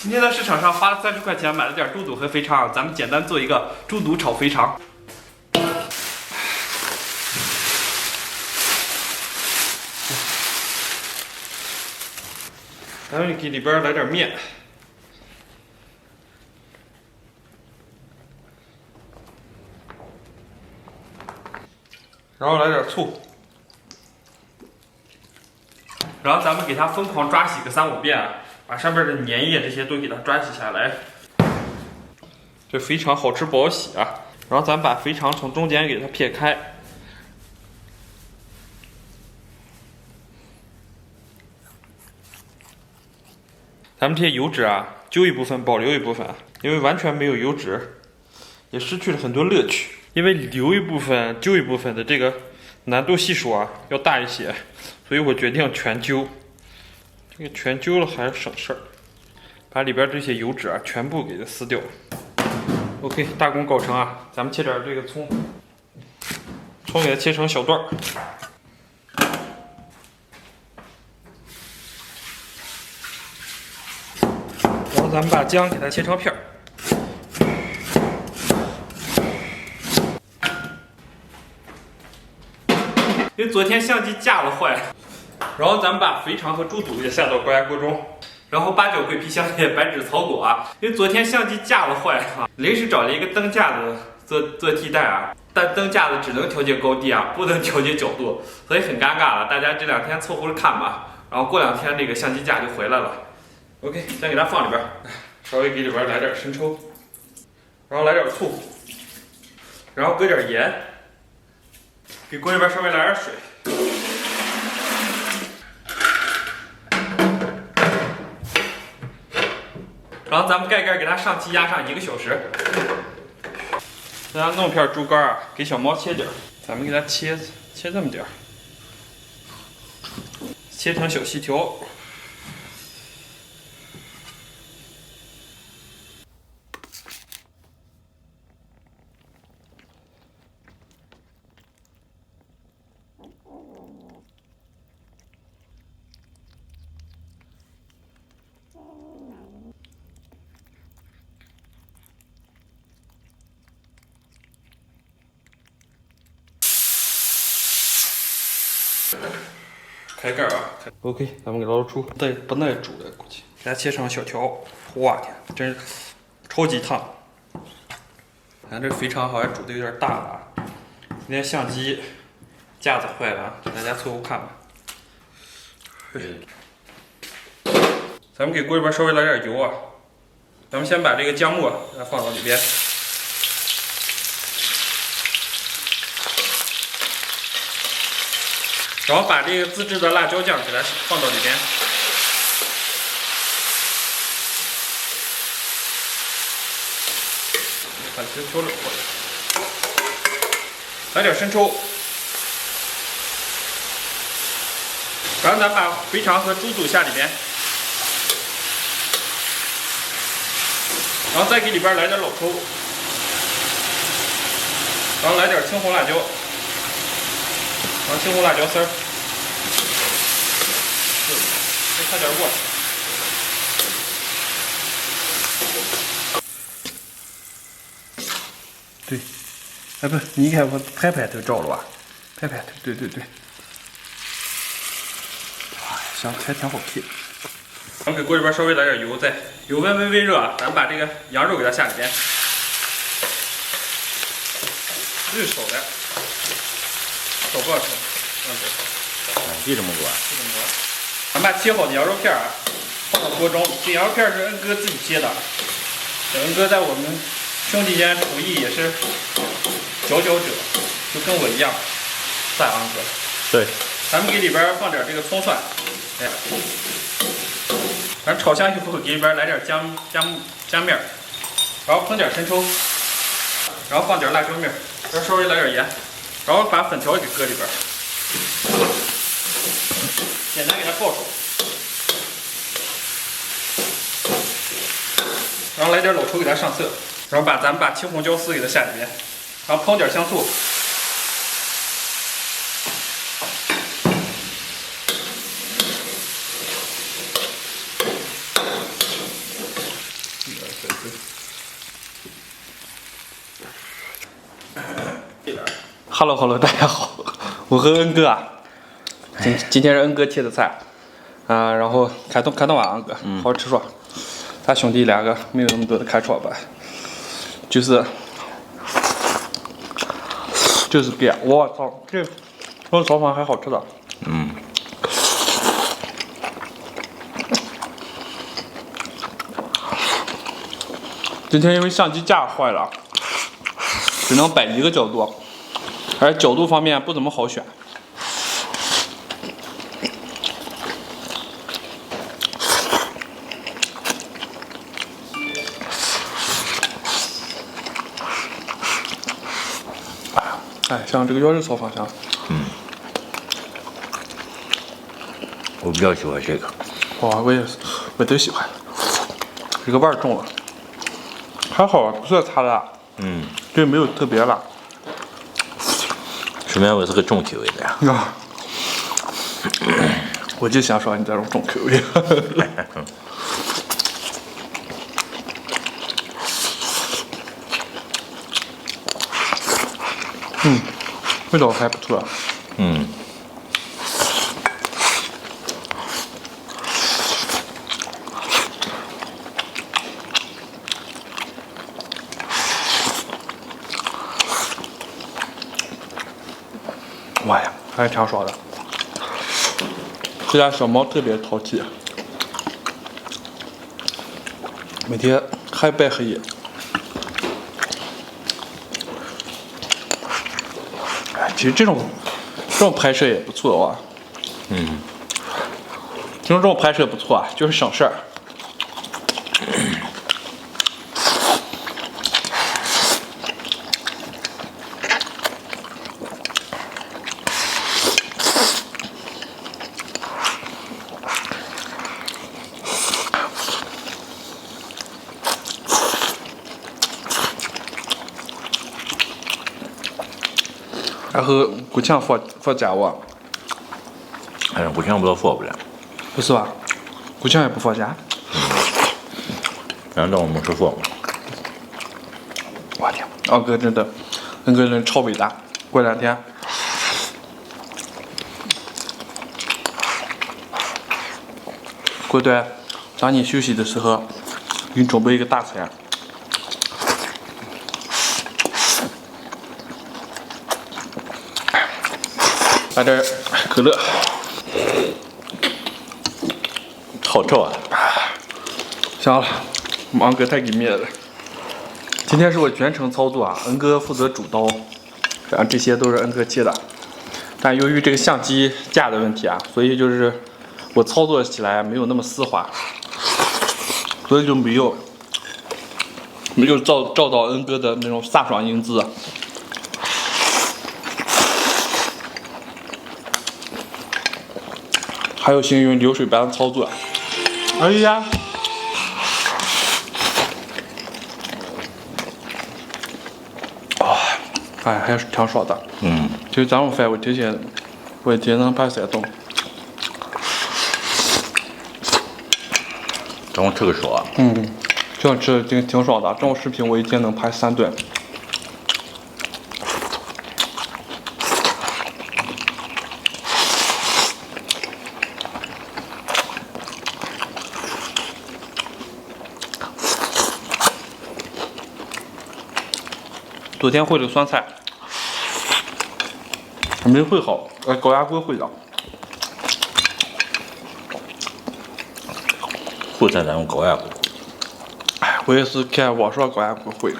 今天在市场上花了30块钱买了点猪肚和肥肠，咱们简单做一个猪肚炒肥肠。咱们给里边来点面，然后来点醋，然后咱们给它疯狂抓洗个3、5遍，把上面的粘液这些都给它抓洗下来。这肥肠好吃不好洗啊！然后咱们把肥肠从中间给它撇开。咱们这些油脂啊，揪一部分，保留一部分，因为完全没有油脂，也失去了很多乐趣。因为留一部分、揪一部分的这个难度系数啊要大一些，所以我决定全揪。这个全揪了还是省事儿，把里边这些油脂啊全部给它撕掉。OK， 大功告成啊！咱们切点这个葱，葱给它切成小段儿。然后咱们把姜给它切成片儿。因为昨天相机架子坏了，然后咱们把肥肠和猪肚也下到高压锅中，然后8角桂皮、香叶、白芷、草果啊。因为昨天相机架子坏了，临时找了一个灯架子做替代啊，但灯架子只能调节高低啊，不能调节角度，所以很尴尬了。大家这2天凑合着看吧，然后过2天这个相机架就回来了。OK， 先给它放里边，稍微给里边来点生抽，然后来点醋，然后搁点盐，给锅里边稍微来点水。然后咱们盖盖给它上气压上1个小时。大家弄片猪肝啊，给小猫切点，咱们给它切这么点，切成小细条。开盖啊 ！OK， 咱们给捞出，不耐煮了，估计给它切成小条。哇天，真是超级烫！咱这肥肠好像煮的有点大了啊。今天相机架子坏了，大家凑合看吧。咱们给锅里边稍微来点油啊。咱们先把这个姜末给它放到里边。然后把这个自制的辣椒酱给它放到里边，把这调冷过来，来点生抽，然后咱把肥肠和猪肚下里边，然后再给里边来点老抽，然后来点青红辣椒。然后青红辣椒丝儿，再差点过。对，哎不，你看我拍头照了吧？拍头，对。哎，香，还挺好看。咱们给锅里边稍微来点油，油微热啊，咱们把这个羊肉给它下里边，绿手的。少不少吃？就这么多。咱把切好的羊肉片啊放到锅中，这羊肉片是恩哥自己切的。恩哥在我们兄弟间厨艺也是佼佼者，就跟我一样。赞恩哥。对。咱们给里边放点这个葱蒜，咱炒香以后给里边来点姜面，然后烹点生抽，然后放点辣椒面，然后稍微来点盐。然后把粉条给搁里边，简单给它爆熟，然后来点老抽给它上色，然后咱们把青红椒丝给它下里边，然后烹点香醋， Hello，大家好，我和恩哥啊，今天是恩哥切的菜啊，然后开动吧，恩哥，好好吃说。他兄弟两个没有那么多的开创吧，就是这样。我操，这炒饭还好吃的。今天因为相机架坏了，只能摆一个角度，而角度方面不怎么好选。哎，像这个腰肉炒饭香。我比较喜欢这个。哇，我也是，我都喜欢。这个味儿重了，还好啊，不算太辣。这没有特别辣。顺便我是个重口味的呀。啊，我就想说你这种重口味。味道还不错。哇呀，还挺爽的。这家小猫特别淘气，每天黑白黑夜。哎，其实这种拍摄也不错哇。其实这种拍摄不错啊，就是省事儿。然后骨腔放假哇？哎呀，骨腔不都放不了？不是吧？骨腔也不放假？难道我们是放吗？我天，二哥真的，恩哥人超伟大。过两天，过段让你休息的时候，给你准备一个大餐。来点可乐，好臭啊！行了，王哥太给面子了。今天是我全程操作啊，恩哥负责主刀，然后这些都是恩哥切的。但由于这个相机架的问题啊，所以就是我操作起来没有那么丝滑，所以就没有照到恩哥的那种飒爽英姿。还有行云流水般的操作。哎呀，哎，还是挺爽的。其实咱们饭我提前能拍3顿。咱们吃个爽。这样吃挺爽的。这种视频我一天能拍3顿。昨天会的酸菜，还没会好，高压锅会的。会在咱用高压锅。哎，我也是看网上高压锅会，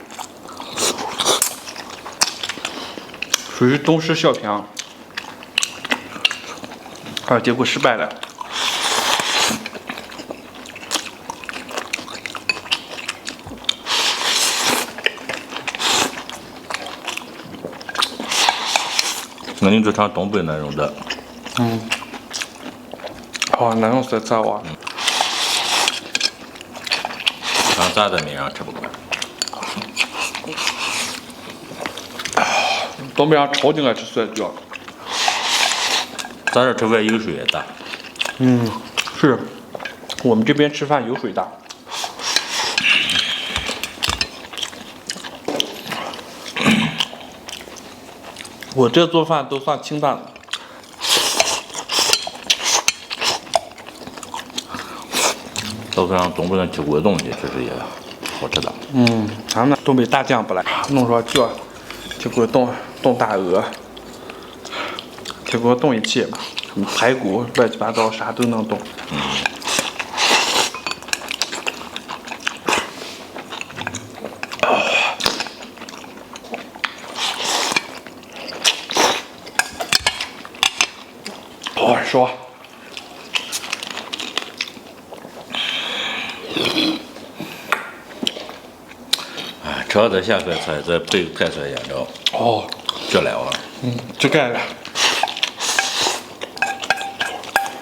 属于东施效颦，结果失败了。那你就尝东北那种的。那种色菜哇。尝咱在面上吃不惯。东北人超级爱吃蒜椒。咱这吃饭油水也大。是，我们这边吃饭油水大。我这做饭都算清淡的。都是让东北人吃过的东西，确实也好吃的。咱们东北大酱不来，弄上这，这给我冻大鹅，这给我冻一气，什么排骨，乱七八糟啥都能冻。好说。哎，吃了这下饭菜，再配个碳酸饮料，哦，绝了啊！就该了。